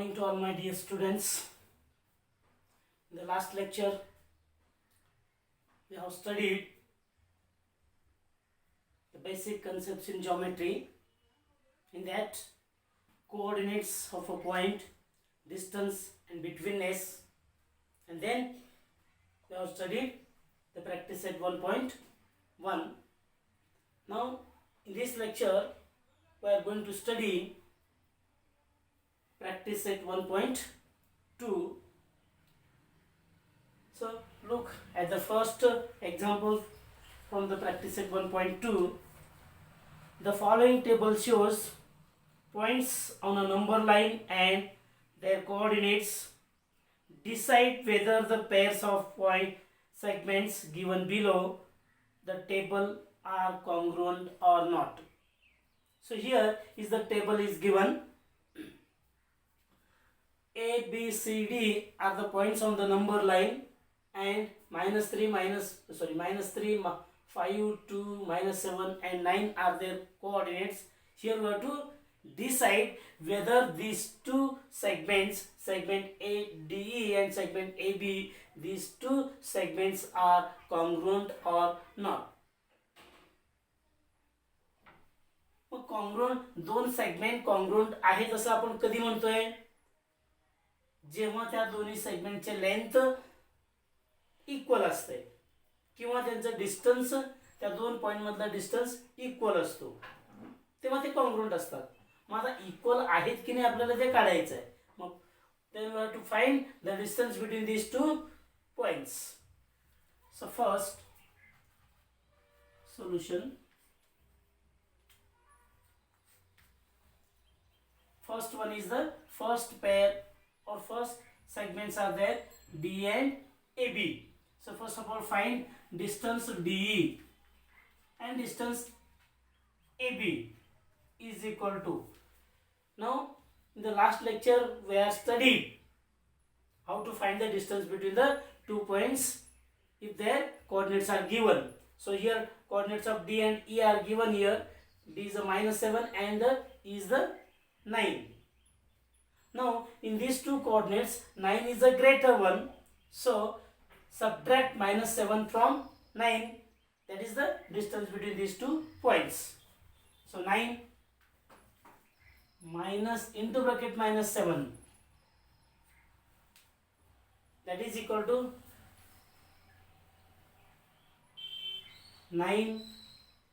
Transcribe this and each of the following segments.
morning to all my dear students. In the last lecture, we have studied the basic concepts in geometry. In that, coordinates of a point, distance and betweenness, and then we have studied the practice set 1.1. Now, in this lecture, we are going to study practice set 1.2. So look at the first example from the practice set 1.2. The following table shows points on a number line and their coordinates. Decide whether the pairs of point segments given below the table are congruent or not. So here is the table is given. A, B, C, D are the points on the number line, and minus 3, 5, 2, minus 7 and 9 are their coordinates. Here we have to decide whether these two segments, segment ADE and segment AB, these two segments are congruent or not. Congruent दोन segment congruent आहेत असं आपण कधी म्हणतोय, जेव्हा त्या दोन्ही सेगमेंटचे length equal असते किंवा त्यांचं डिस्टन्स, त्या दोन पॉइंट मधला डिस्टन्स इक्वल असतो, तेव्हा ते कॉन्ग्रुएंट असतात. मग आता इक्वल आहेत की नाही आपल्याला ते काढायचं आहे. मग then we have to find the distance between these two points. So first solution, first one is the first pair or first segments are there D and AB. So first of all find distance DE and distance AB is equal to. Now in the last lecture we have studied how to find the distance between the 2 points if their coordinates are given. So here coordinates of D and E are given here. D is a minus 7 and the E is the 9. Now in these two coordinates 9 is a greater one, so subtract minus 7 from 9, that is the distance between these two points. So 9 minus into bracket minus 7, that is equal to 9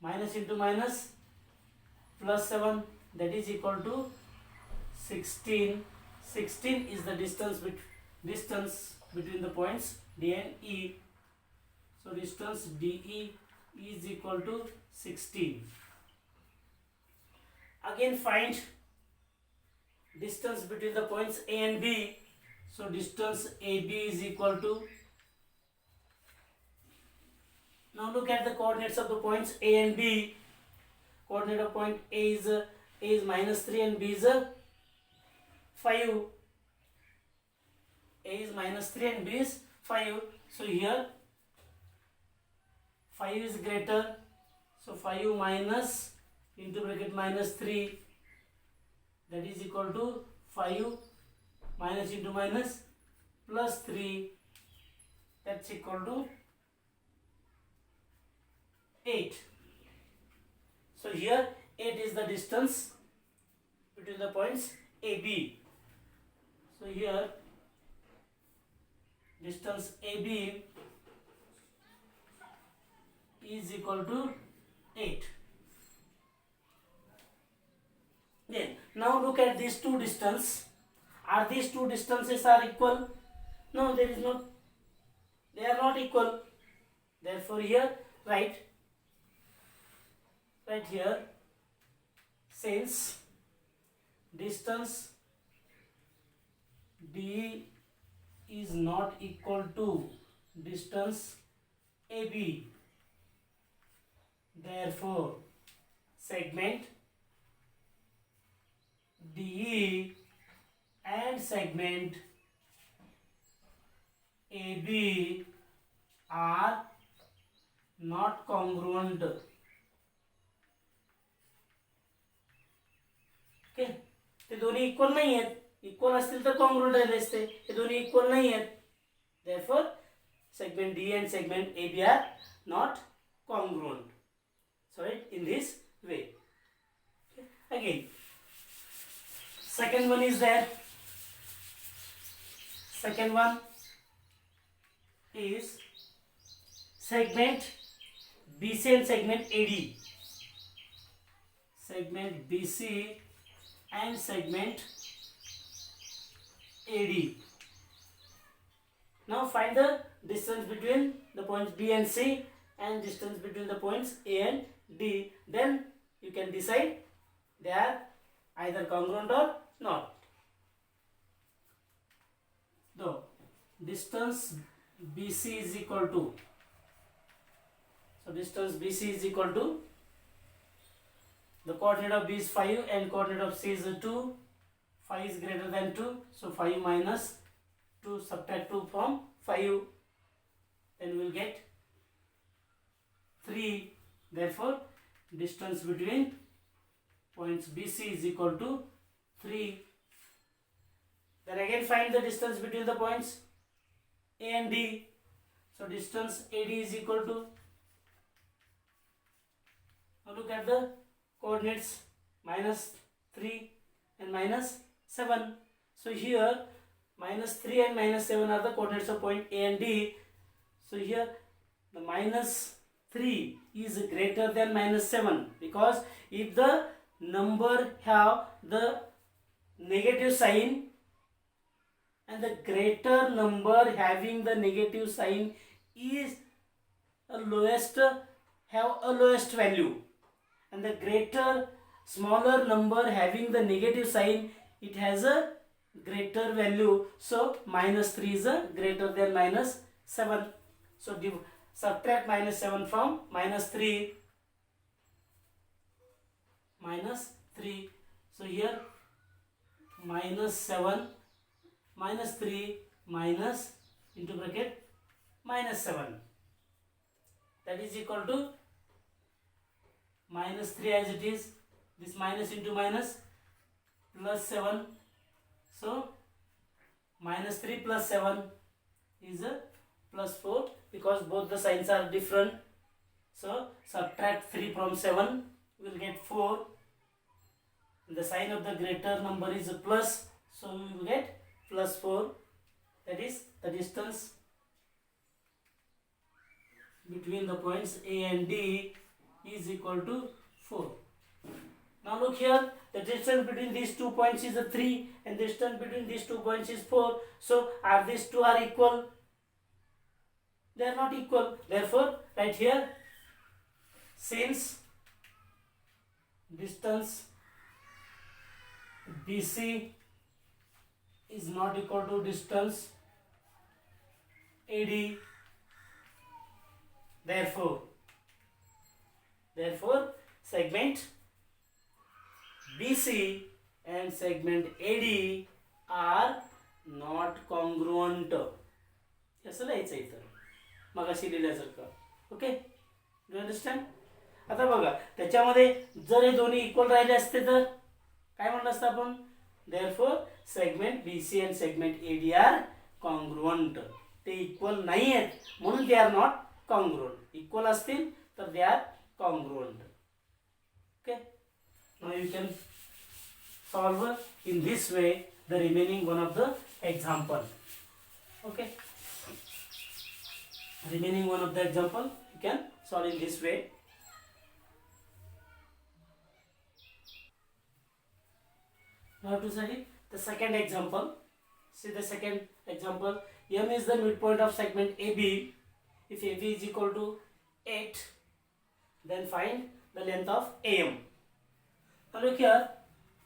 minus into minus plus 7, that is equal to 16. 16 is the distance between the points D and E. So distance DE is equal to 16. Again find distance between the points A and B. So distance AB is equal to, now look at the coordinates of the points A and B. Coordinate of point A is minus 3 and B is 5. A is minus 3 and B is 5. So here 5 is greater, so 5 minus into bracket minus 3, that is equal to 5 minus into minus plus 3, that's equal to 8. So here 8 is the distance between the points AB. So here distance AB is equal to 8. Then now look at these two distances. Are these two distances are equal? No, there is not. They are not equal. Therefore here write here, since distance D is not equal to distance AB, therefore segment DE and segment AB are not congruent. Okay, ते दोन्ही equal नाही आहेत. Equal असतील तर congruent राहिले असते. हे दोन्ही इक्वल नाही आहेत. Therefore segment D and segment AB are not congruent. So in this way. Okay. Again, second one is there. Second one is segment BC and segment AD. Segment BC and segment AD. Now find the distance between the points B and C and distance between the points A and D. Then you can decide they are either congruent or not. So distance BC is equal to, so distance BC is equal to, the coordinate of B is 5 and coordinate of C is 2. 5 is greater than 2, so 5 minus 2, subtract 2 from 5, then we will get 3. Therefore distance between points BC is equal to 3. Then again find the distance between the points A and D. So distance AD is equal to, now look at the coordinates, minus 3 and minus 7. So here minus 3 and minus 7 are the coordinates of point A and D. So here the minus 3 is greater than minus 7, because if the number have the negative sign and the greater number having the negative sign is a lowest, have a lowest value, and the smaller number having the negative sign, it has a greater value. So minus 3 is a greater than minus 7. So subtract minus 7 from minus 3. Minus 3. So here minus 7 minus 3 minus into bracket minus 7. That is equal to minus 3 as it is. This minus into minus plus 7. So minus 3 plus 7 is a plus 4, because both the signs are different. So subtract 3 from 7, we will get 4. The sign of the greater number is a plus, so we will get plus 4. That is the distance between the points A and D is equal to 4. Now look here, the distance between these 2 points is a 3 and the distance between these 2 points is 4. So are these two are equal? They are not equal. Therefore right here, since distance BC is not equal to distance AD, therefore segment BC and segment AD are not congruent. असं लिहायचं इथं मगाशी लिहिल्यासारखं. Okay, do understand? आता बघा, त्याच्यामध्ये जर हे दोन्ही इक्वल राहिले असते तर काय म्हणलं असतं आपण? Therefore segment BC and segment AD are congruent. ते इक्वल नाही आहेत म्हणून they are not congruent. Equal असतील तर they are congruent. Okay, now you can solve in this way the remaining one of the example. Okay, remaining one of the example you can solve in this way. Now to study the second example. See the second example. M is the midpoint of segment AB. If AB is equal to 8, then find the length of AM. Now look here,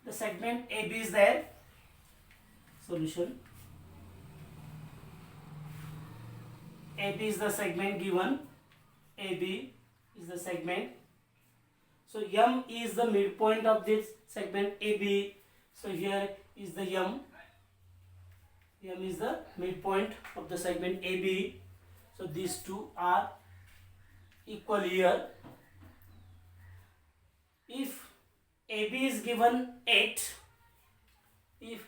the segment AB is there. Solution. AB is the segment given. AB is the segment. So M is the midpoint of this segment AB. So here is the M. M is the midpoint of the segment AB. So these two are equal here. If AB is given 8, if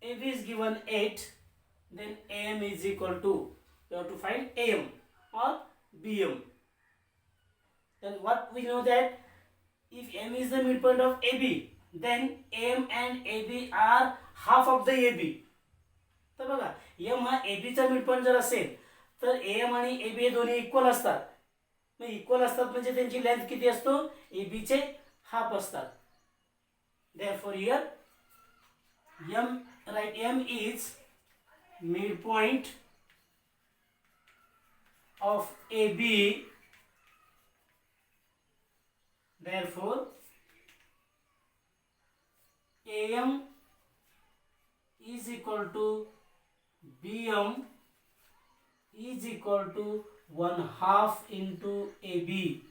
AB is given 8, then AM is equal to, you have to find AM or BM. Then what we know that if M is the midpoint of AB, then AM and AB are half of the AB. तर बघा M हा AB चा midpoint जर असेल तर AM आणि AB हे दोन्ही इक्वल असतात. मग इक्वल असतात म्हणजे त्यांची लेंथ किती असतो, AB चे हाफ असतात. Therefore here M is midpoint of AB. Therefore AM is equal to BM is equal to 1/2 into AB.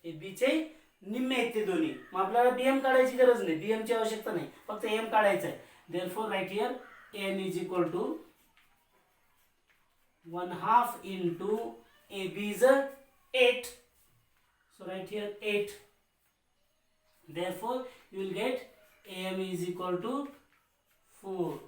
AB चे निम्मे आहेत ते दोन्ही. मग आपल्याला BM काढायची गरज नाही, BM ची आवश्यकता नाही, फक्त AM काढायचं आहे. Therefore write here AM is equal to 1/2 into AB is 8. So write here 8. Therefore you will get AM is equal to 4.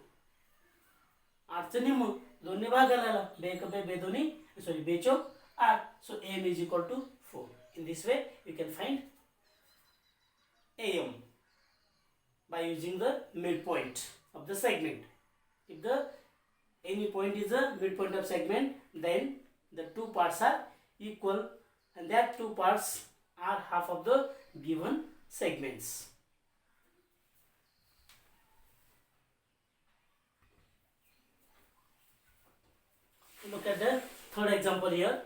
आठचं निम्म दोन्ही भागाला बेक बे बे दोन्ही sorry बेचोक 8. So AM is equal to 4. In this way you can find AM by using the midpoint of the segment. If any point is the midpoint of segment, then the two parts are equal and that two parts are half of the given segments. Look at the third example here.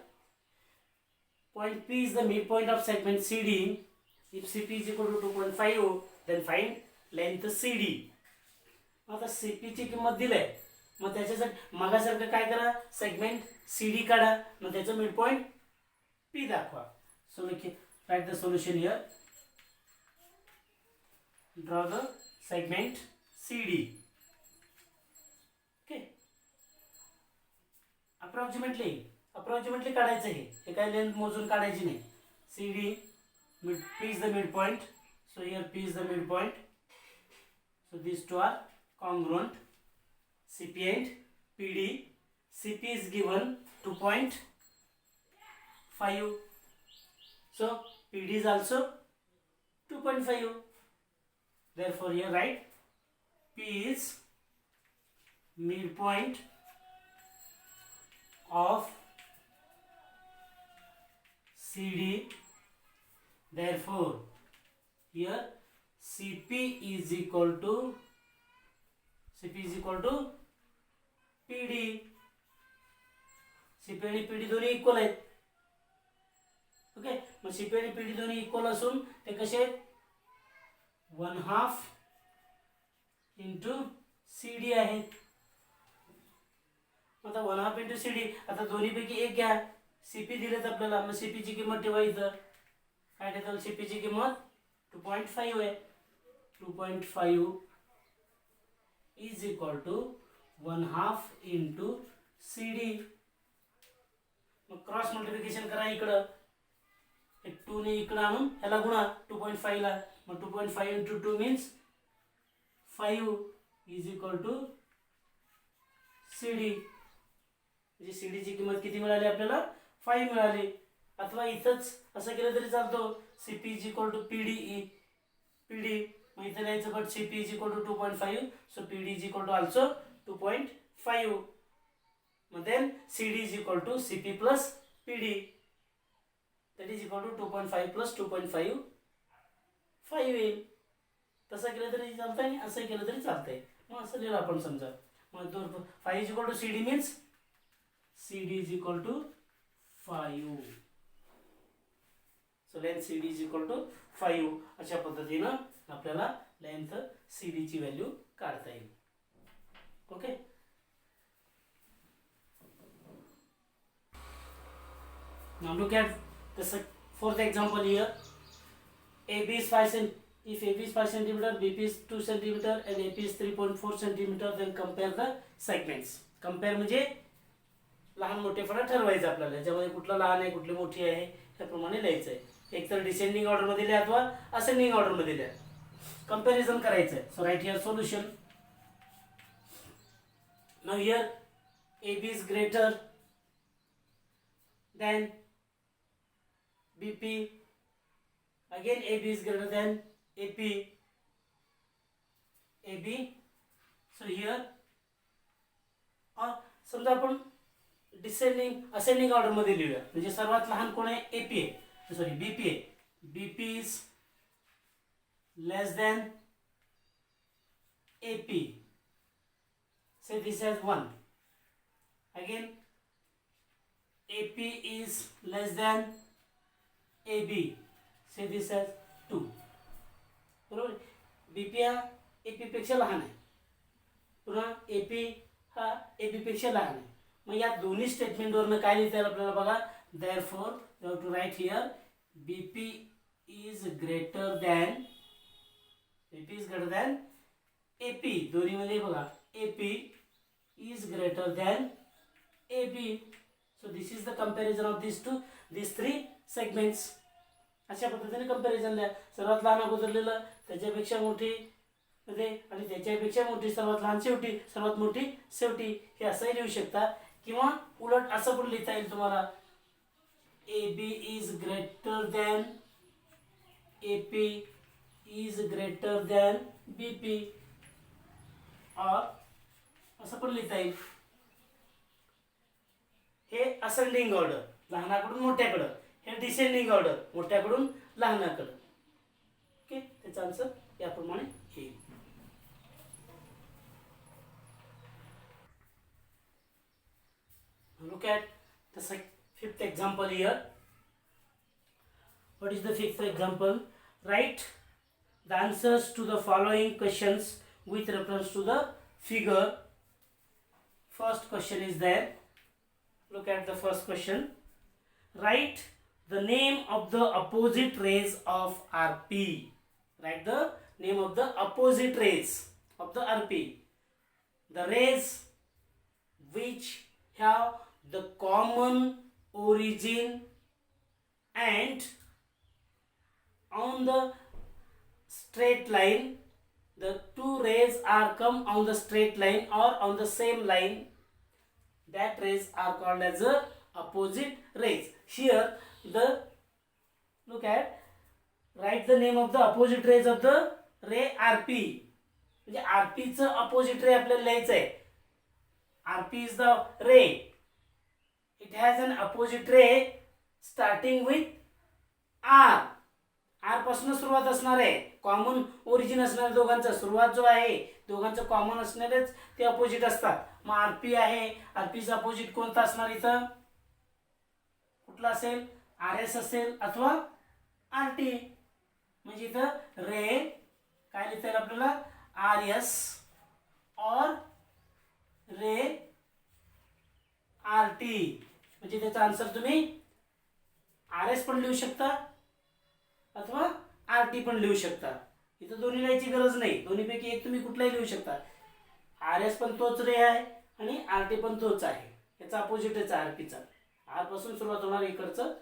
Point P is the midpoint of segment CD. If CP is equal to 2.5, then find length CD. आता CP ची किंमत दिली, मग त्याच्यासाठी मागासारखं काय करा, segment CD काढा, मग त्याचं मिडपॉइंट P दाखवा. So write the solution here. Draw the segment CD. Okay. Approximately काढायचं हे काय लेंथ मोजून काढायची नाही. CD P is the midpoint, so here P is the midpoint, so these two are congruent. CP and PD. CP is given 2.5, so PD is also 2.5. Therefore here write P is midpoint of CD. Therefore here CP is equal to PD. CP आणि PD दोन्ही equal आहेत. Okay, मग CP आणि PD दोन्ही equal असून ते कसे आहेत, 1/2 into CD आहेत. आता 1/2 into CD, आता दोन्ही पैकी एक घ्या. CP दिलेत आपल्याला, मग CP ची किंमत ठेवा इथं. काय ठेवतो, CP ची किंमत 2.5 आहे. 2.5 is equal to 1/2 into CD. मग क्रॉस मल्टिप्लिकेशन करा इकडं, एक 2 ने इकडं आणून ह्याला गुणा 2.5 ला. मग 2.5 into 2 means 5 is equal to CD. म्हणजे CD ची किंमत किती मिळाली आपल्याला, 5 मिळाली. अथवा इथंच असं केलं तरी चालतो, CP is equal to PD. मग इथे लिहायचं, but CP is equal to 2.5, so PD is equal to also 2.5. मग then CD is equal to CP plus PD, that is equal to 2.5 plus 2.5 5 येईल. तसं केलं तरी चालतंय, असं केलं तरी चालतंय. मग असं लिहिलं आपण समजा. मग 5 is equal to CD means CD is equal to 5. So length CD is equal to 5. अशा पद्धतीनं आपल्याला लेंथ CD ची व्हॅल्यू काढता येईल. Okay, now look at the fourth example here. AB is 5 cm. If AB is 5 cm, BP is 2 cm and AP is 3.4 cm, then compare the segments. Compare म्हणजे लहान मोठे फरक ठरवायचं आपल्याला, याच्यामध्ये कुठला लहान आहे कुठली मोठी आहे त्याप्रमाणे लिहायचं आहे. एक तर डिसेंडिंग ऑर्डर मध्ये लिहा अथवा असेंडिंग ऑर्डर मध्ये लिहा. कंपॅरिझन करायचं आहे. So right here solution. Now here AB is greater than BP. Again AB is greater than AP. AB. So here समजा आपण डिसेंडिंग असेंडिंग ऑर्डर मध्ये लिहूया. म्हणजे सर्वात लहान कोण आहे? AP आहे, सॉरी BP आहे. BP is less than AP. Say this as 1. Again AP is less than AB. Say this as 2. बरोबर. BP हा AP पेक्षा लहान आहे, पुन्हा AP हा AB पेक्षा लहान आहे. मग या दोन्ही स्टेटमेंट वरून काय लिहिता येईल आपल्याला बघा. Therefore you have to write here BP is greater than AP. दोन्ही मध्ये बघा AP is greater than AB. So this is the comparison of these three segments. अशा पद्धतीने कंपॅरिझन द्या. सर्वात लहान अगोदर लिहिलं, त्याच्यापेक्षा मोठी मध्ये आणि त्याच्यापेक्षा मोठी सर्वात लहान शेवटी, सर्वात मोठी शेवटी, हे असंही लिहू शकता. किंवा उलट असं पण लिहिता येईल तुम्हाला. AB is greater than AP is greater than BP. और असं पण लिहिता येईल. हे असेंडिंग ऑर्डर, लहानाकडून मोठ्याकडं. हे डिसेंडिंग ऑर्डर, मोठ्याकडून लहानाकडं. ओके, त्याचा आन्सर याप्रमाणे येईल. Look at the fifth example here. What is the fifth example? Write the answers to the following questions with reference to the figure. First question is there. Look at the first question. Write the name of the opposite rays of RP. Write the name of the opposite rays of the RP. The rays which have the common origin and on the straight line, the two rays are come on the straight line or on the same line. That rays are called as the opposite rays. Here look at, write the name of the opposite rays of the ray RP. म्हणजे RP चं opposite ray आपल्याला लिहायचं आहे. RP is the ray. It has an opposite ray starting with R. R पासून सुरुवात असणार आहे. Common origin असणार दोघांचा. सुरुवात जो आहे दोघांचं कॉमन असणारच ते अपोजिट असतात. मग RP आहे, RPचा अपोजिट कोणता असणार इथं? कुठला असेल? RS असेल अथवा RT. म्हणजे इथं रे काय लिहिता येईल आपल्याला? RS और रे RT. म्हणजे त्याचा आन्सर तुम्ही RS पण लिहू शकता अथवा RT पण लिहू शकता. इथं दोन्ही लिहायची गरज नाही. दोन्हीपैकी एक तुम्ही कुठलाही लिहू शकता. RS पण तोच रे आहे आणि RT पण तोच आहे. याचा अपोजिटच आहे RPचा. R पासून सुरुवात होणार इकडचं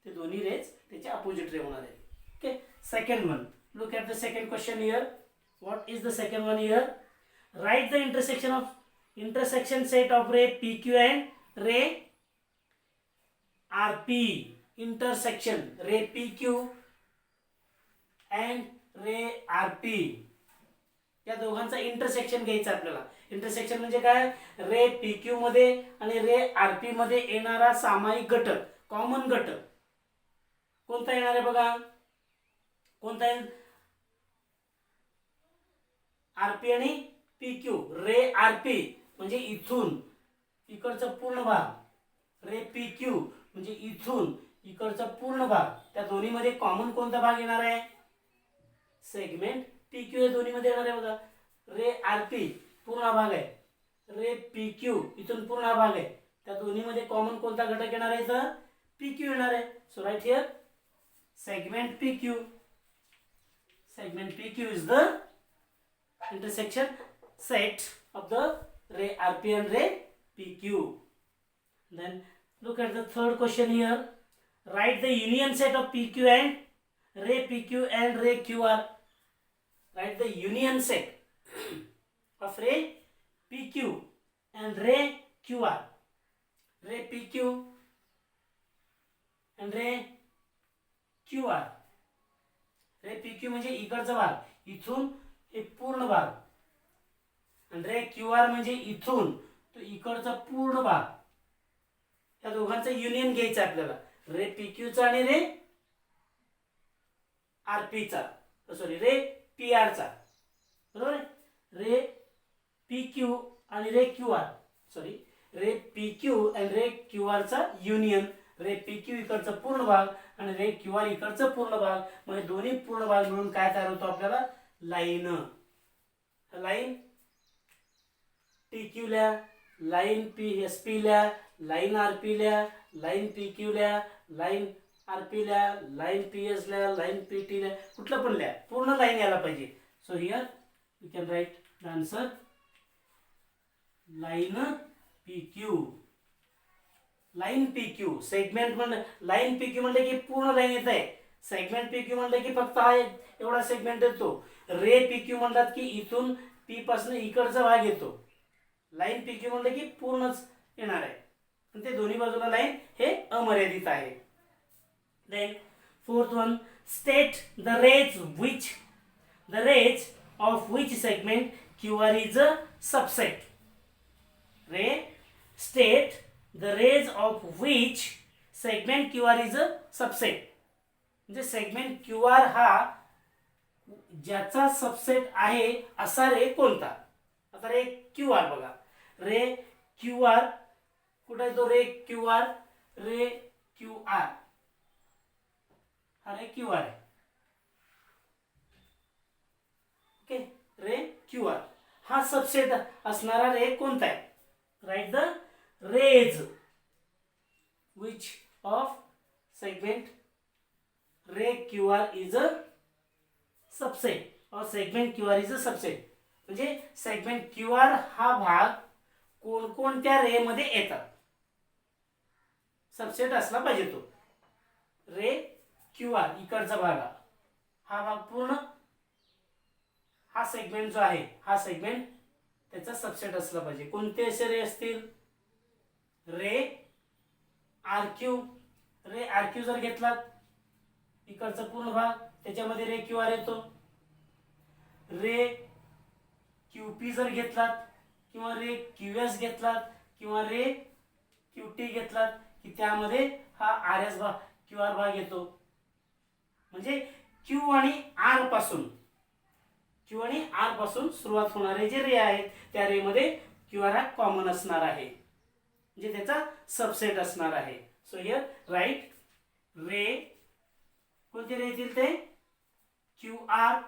ते दोन्ही रेज त्याचे अपोजिट रे होणार आहेत. Okay, second one. Look at the second question here. What is the second one here? Right the intersection set of ray PQ and ray RP. Intersection ray PQ and ray RP, या दोघांचा intersection घ्यायचा आपल्याला. Intersection म्हणजे काय? रे PQ मध्ये आणि रे RP मध्ये येणारा सामायिक घटक, कॉमन घटक कोणता येणार आहे बघा. कोणता आहे? RP आणि PQ. रे RP म्हणजे इथून इकडचा पूर्ण भाग, रे PQ म्हणजे इथून इकडचा पूर्ण भाग. त्या दोन्ही मध्ये कॉमन कोणता भाग येणार आहे? सेगमेंट PQ हे दोन्ही मध्ये येणार आहे बघा. रे RP पूर्ण भाग आहे, रे PQ इथून पूर्ण भाग आहे. त्या दोन्ही मध्ये कॉमन कोणता घटक येणार आहे? तर PQ येणार आहे. So right here segment PQ. Segment PQ is the intersection set of the ray RP and ray PQ. Then look at the third question here. Write the union set of PQ and ray PQ and ray QR. write the union set of ray PQ and ray QR. Ray PQ and ray QR. Ray PQ म्हणजे इकडचा भाग, इथून हे पूर्ण भाग, आणि रे QR म्हणजे इथून तो इकडचा पूर्ण भाग. या दोघांचं युनियन घ्यायचं आपल्याला, रे PQ चा आणि रे RP चा, सॉरी रे PR चा, बरोबर आहे. रे PQ आणि रे QR, सॉरी रे PQ आणि रे QR चा युनियन. रे PQ इकडचा पूर्ण भाग आणि रे QR इकडचा पूर्ण भाग, म्हणजे दोन्ही पूर्ण भाग मिळून काय तयार होतो आपल्याला, लाईन. लाईन TQ ल्या, लाईन SP ल्या, लाईन RP ल्या, लाईन PQ ल्या, लाईन RP ल्या, लाईन PS ल्या, लाईन PT ल्या, कुठलं पण ल्या, पूर्ण लाईन यायला पाहिजे. So here we can write the answer line PQ. Line PQ segment म्हणलं, लाईन PQ म्हणलं की पूर्ण लाईन येत आहे. सेगमेंट PQ म्हणलं की फक्त हा एवढा सेगमेंट येतो. रे PQ म्हणतात की इथून P पासून इकडचा भाग येतो. लाईन PQ म्हणलं की पूर्णच येणार आहे, आणि ते दोन्ही बाजूला लाईन हे अमर्यादित आहे. Then fourth one, state the rays of which segment QR is a subset. Ray state the rays of which segment QR is a subset. म्हणजे सेगमेंट QR हा ज्याचा सबसेट आहे असा रे कोणता. आता रे QR बघा, रे QR कुठे आहे तो रे QR, रे QR हा रे QR आहे. ओके, रे QR हा सबसेट असणारा रे कोणता आहे. Write the rays which of segment ray QR is a subset or segment QR is a subset. म्हणजे सेगमेंट QR हा भाग कोणकोणत्या रे मध्ये येतात, सबसेट असला पाहिजे तो. रे QR इकडचा भाग, हा भाग पूर्ण, हा सेगमेंट जो आहे हा सेगमेंट त्याचा सबसेट असला पाहिजे. कोणते असे रे असतील, रे RQ. रे RQ जर घेतलात इकडचा पूर्ण भाग, त्याच्यामध्ये रे QR येतो. रे QP जर घेतलात किंवा रे QS घेतलात किंवा रे QT घेतलात की त्यामध्ये हा RS भाग, QR भाग येतो. म्हणजे Q आणि R पासून सुरुवात होणारे जे रे आहेत त्या रे मध्ये QR हा कॉमन असणार आहे, म्हणजे त्याचा सबसेट असणार आहे. सो हियर राईट रे, कोणते रे येतील ते, QR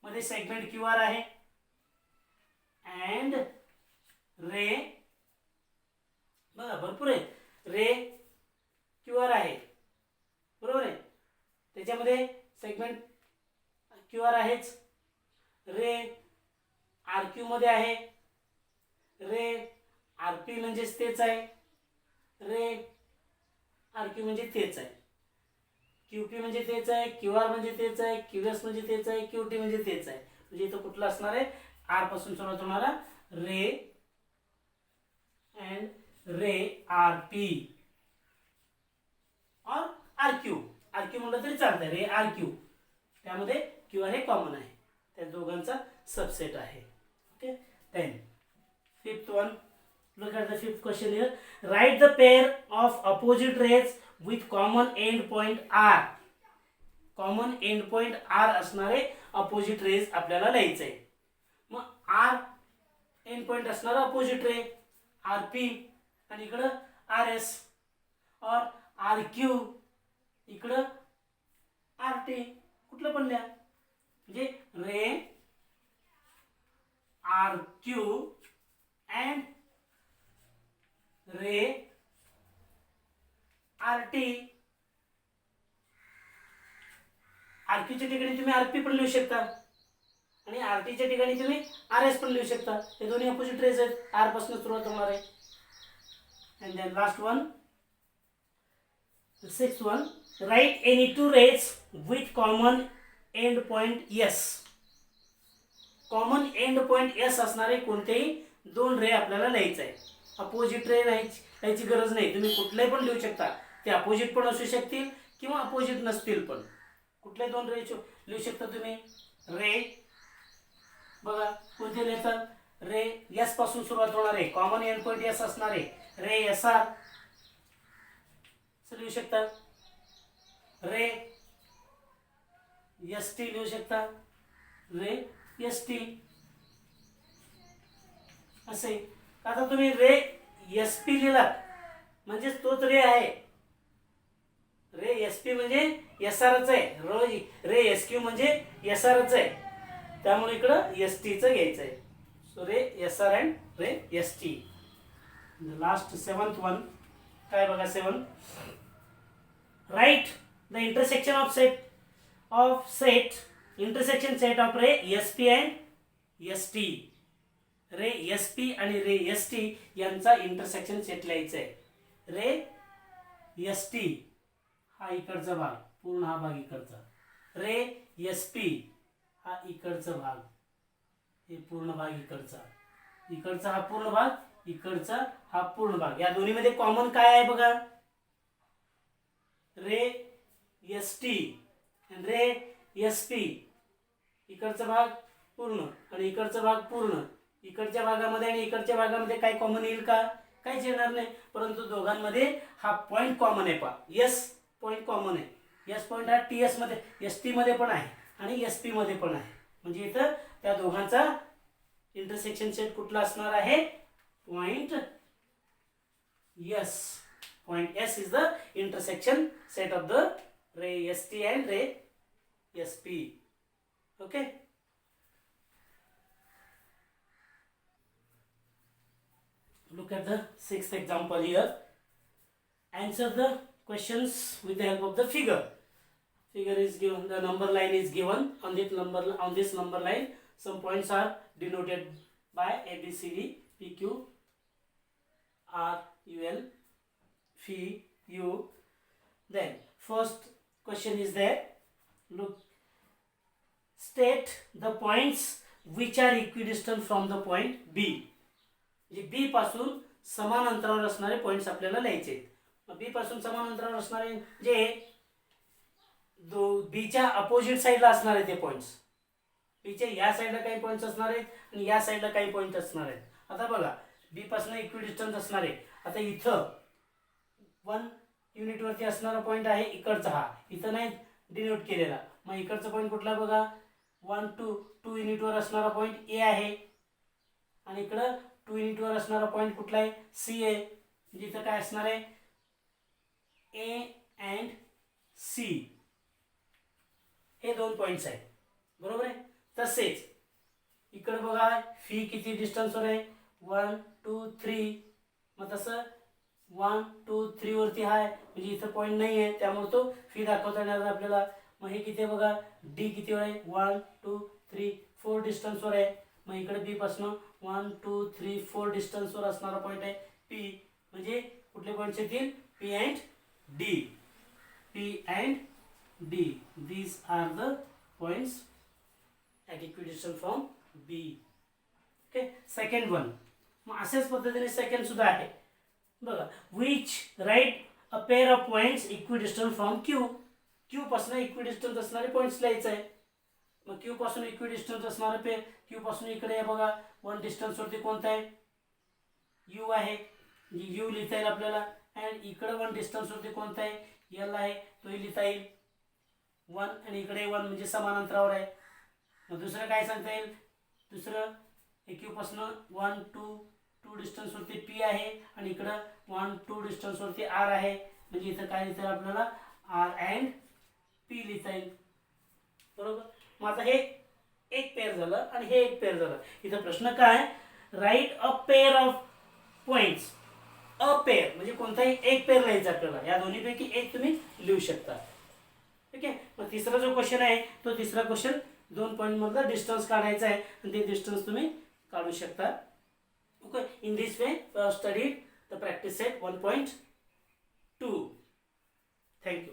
मध्ये सेगमेंट QR आहे, अँड रे, बघा भरपूर आहे, रे QR आहे, बरोबर आहे, त्याच्यामध्ये सेगमेंट QR आहेच. रे RQ मध्ये आहे, रे RP म्हणजेच तेच आहे, रे RQ म्हणजे तेच आहे, QP म्हणजे तेच आहे, QR म्हणजे तेच आहे, QS म्हणजे तेच आहे, QT म्हणजे तेच आहे. म्हणजे इथं कुठलं असणार आहे, R पासून सुरुवात होणारा रे अँड रे RP और RQ म्हणलं तरी चालतंय, रे RQ त्यामध्ये QR हे कॉमन आहे, त्या दोघांचा सबसेट आहे. Okay, then fifth one, look at the fifth question here. Write the pair of opposite rays with common end point R. Common end point R असणारे opposite rays आपल्याला लिहायचे आहे. मग R end point असणारा opposite ray RP आणि इकडं RS और RQ इकडं RT, कुठलं पण लिहा. म्हणजे रे RQ and ray RT. RQ च्या ठिकाणी तुम्ही RP पण लिहू शकता आणि RT च्या ठिकाणी तुम्ही RS पण लिहू शकता. हे दोन्ही अपोजिट रेज आहेत, R पासून सुरुवात होणार आहे. And then last one, the sixth one, write any two rays with common end point S. Common end point S असणारे कोणतेही दोन रे आपल्याला लिहायचं आहे. अपोजिट रे लिहायची गरज नाही, तुम्ही कुठलेही पण लिहू शकता. ते अपोजिट पण असू शकतील किंवा अपोजिट नसतील पण. कुठले दोन रे लिहू शकता तुम्ही. रे बघा कोणते लिहितात. रे एस पासून सुरुवात होणार आहे, कॉमन एंड पॉइंट एस असणार आहे. रे एस आर लिहू शकता. रे एस टी लिहू शकता. रे एस टी असे. आता तुम्ही रे एस पी लिहिला म्हणजे तोच रे आहे. रे एस पी म्हणजे एस आरच आहे. रे एस क्यू म्हणजे एस आरच आहे. त्यामुळे इकडं एस टीचं घ्यायचं आहे. So ray S R and ray S T. Last seventh one काय बघा. 7 write the intersection of set intersection set of ray S P and S T. Ray S P आणि रे एस टी यांचा intersection set लिहायचा आहे. Ray S T हा इकडचा भाग, पूर्ण हा भाग इकडचा. रे एस पी हा इकडचा भाग, हे पूर्ण भाग इकडचा. इकडचा हा पूर्ण भाग, इकडचा हा पूर्ण भाग. या दोन्ही मध्ये कॉमन काय आहे बघा. रे एस टी आणि रे एस पी. इकडचा भाग पूर्ण आणि इकडचा भाग पूर्ण. इकडच्या भागामध्ये आणि इकडच्या भागामध्ये काय कॉमन येईल का. काहीच येणार नाही. परंतु दोघांमध्ये हा पॉइंट कॉमन आहे पहा. एस पॉइंट कॉमन आहे. एस पॉइंट हा टी एस मध्ये, एस टी मध्ये पण आहे आणि एस पी मध्ये पण आहे. म्हणजे इथं त्या दोघांचा इंटरसेक्शन सेट कुठला असणार आहे. Point S. Point S is the intersection set of the ray S T and ray S P. Okay. Look at the 6th example here. Answer the questions with the help of the figure. Figure is given, the number line is given. On this number line some points are denoted by A, B, C, D, P, Q, R, U, L, Phi, U. Then first question is there. Look, state the points which are equidistant from the point B. बी पासून समान अंतरावर असणारे points आपल्याला लिहायचे. बी पासून समान अंतरावर असणारे जे बीच्या अपोजिट साईडला असणारे ते पॉइंट्स. बीच्या या साईडला काही पॉइंट्स असणार आहेत आणि या साईडला काही पॉइंट असणार आहेत. आता बघा बी पासून इक्विडिस्टन्स असणार आहे. आता इथं 1 युनिट वरती असणारा पॉइंट आहे इकडचा. हा इथं नाही डिनोट केलेला. मग इकडचा पॉइंट कुठला बघा. 1 2 युनिट वर असणारा पॉइंट ए आहे आणि इकडं 2 युनिट वर असणारा पॉइंट कुठला आहे. सी आहे. म्हणजे इथं काय असणार आहे. ए अँड सी हे दोन पॉइंट्स आहेत. बरोबर आहे. तसेच इकडे बघा फी किती डिस्टन्सवर आहे. 1 2 3. मग तसं 1 2 3 वरती आहे म्हणजे इथं पॉइंट नाही आहे, त्यामुळे तो फी दाखवता येणार आपल्याला. मग हे किती बघा. डी कितीवर आहे. 1 2 3 4 डिस्टन्सवर आहे. मग इकडे बी पासून 1 2 3 4 डिस्टन्सवर असणारा पॉइंट आहे पी. म्हणजे कुठले पॉइंट्स येतील. P and D. P and D. These are the points at equidistance from B. Okay. Second one. मग अशाच पद्धतीने सेकंड सुद्धा आहे बघा. Which write a pair of points equidistance from Q. Q पासून इक्विडिस्टन्स असणारे पॉइंट्स लिहायचे आहे. मग क्यू पासून इक्विडिस्टन्स असणारे पेअर. क्यू पासून इकडे आहे बघा 1 डिस्टन्स वरती कोणता आहे. यू आहे. यू लिहिता येईल आपल्याला. अँड इकडे 1 डिस्टन्स वरती कोणता आहे. एल आहे. तोही लिहिता येईल 1 आणि इकडे 1 म्हणजे समान अंतरावर आहे. मग दुसरं काय सांगता येईल. दुसरं क्यू पासून 1 2 डिस्टन्स वरती पी आहे आणि इकडं 1 2 डिस्टन्स वरती आर आहे. म्हणजे इथं काय लिहिता येईल आपल्याला. आर अँड पी लिहिता येईल. बरोबर. मग आता हे एक पेअर झालं आणि हे एक पेअर झालं. इथं प्रश्न काय. Right a pair of points. A pair म्हणजे कोणताही एक पेअर लिहायचा आपल्याला. या दोन्हीपैकी एक तुम्ही लिहू शकता. ठीक आहे. मग तिसरा जो क्वेश्चन आहे तो तिसरा क्वेश्चन 2 पॉइंट मधला डिस्टन्स काढायचा आहे आणि ते डिस्टन्स तुम्ही काढू शकता. Okay. In this way studied the practice set 1.2. Thank you.